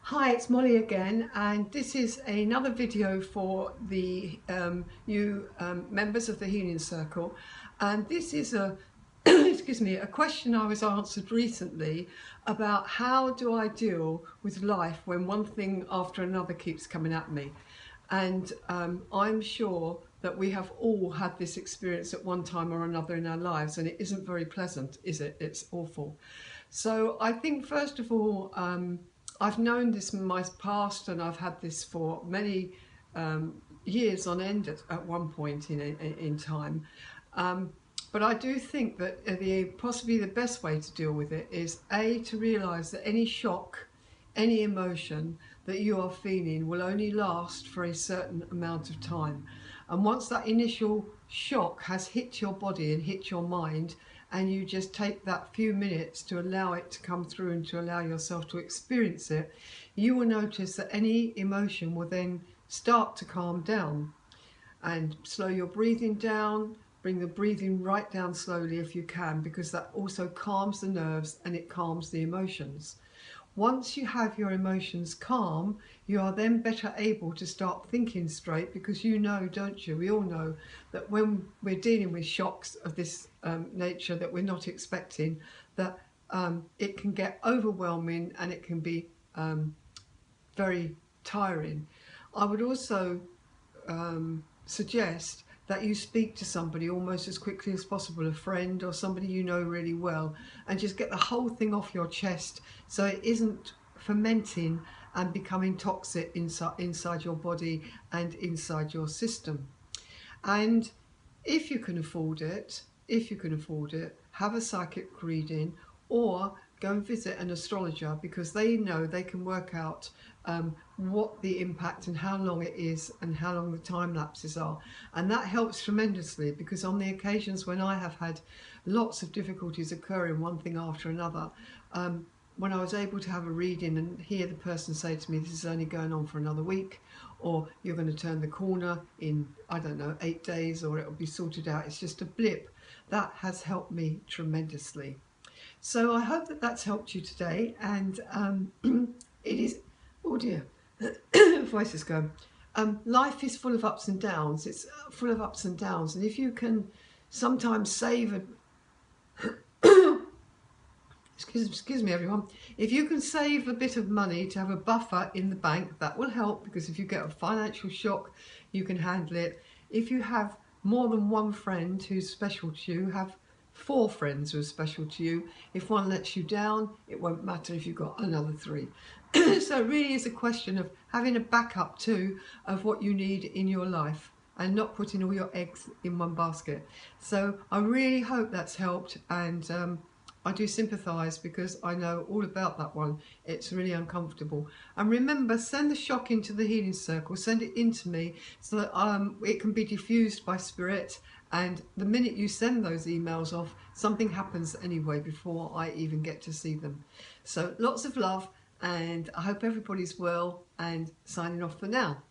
Hi, it's Molly again, and this is another video for the you members of the Healing Circle. And this is a excuse me, a question I was answered recently about how do I deal with life when one thing after another keeps coming at me. And I'm sure that we have all had this experience at one time or another in our lives, and it isn't very pleasant, is it? It's awful. So I think first of all, I've known this in my past, and I've had this for many years on end at one point in time. But I do think that possibly the best way to deal with it is to realise that any shock, any emotion that you are feeling will only last for a certain amount of time. And once that initial shock has hit your body and hit your mind, and you just take that few minutes to allow it to come through and to allow yourself to experience it, you will notice that any emotion will then start to calm down. And slow your breathing down, bring the breathing right down slowly if you can, because that also calms the nerves and it calms the emotions. Once you have your emotions calm, you are then better able to start thinking straight, because you know, don't you? We all know that when we're dealing with shocks of this nature that we're not expecting, that it can get overwhelming and it can be very tiring. I would also suggest that you speak to somebody almost as quickly as possible, a friend or somebody you know really well, and just get the whole thing off your chest so it isn't fermenting and becoming toxic inside your body and inside your system. And if you can afford it, have a psychic reading or go and visit an astrologer, because they know they can work out what the impact and how long it is and how long the time lapses are. And that helps tremendously, because on the occasions when I have had lots of difficulties occurring one thing after another, when I was able to have a reading and hear the person say to me, this is only going on for another week, or you're going to turn the corner in, I don't know, 8 days, or it'll be sorted out, it's just a blip, that has helped me tremendously. So I hope that that's helped you today. And it is, oh dear, voice is going. Life is full of ups and downs. It's full of ups and downs. And if you can sometimes save excuse me everyone, if you can save a bit of money to have a buffer in the bank, that will help, because if you get a financial shock, you can handle it. If you have more than one friend who's special to you, have 4 friends who are special to you. If one lets you down, it won't matter if you've got another 3. So it really is a question of having a backup too of what you need in your life, and not putting all your eggs in one basket. So I really hope that's helped, and I do sympathise, because I know all about that one. It's really uncomfortable. And remember, send the shock into the Healing Circle, send it into me, so that it can be diffused by spirit. And the minute you send those emails off, something happens anyway before I even get to see them. So lots of love, and I hope everybody's well, and signing off for now.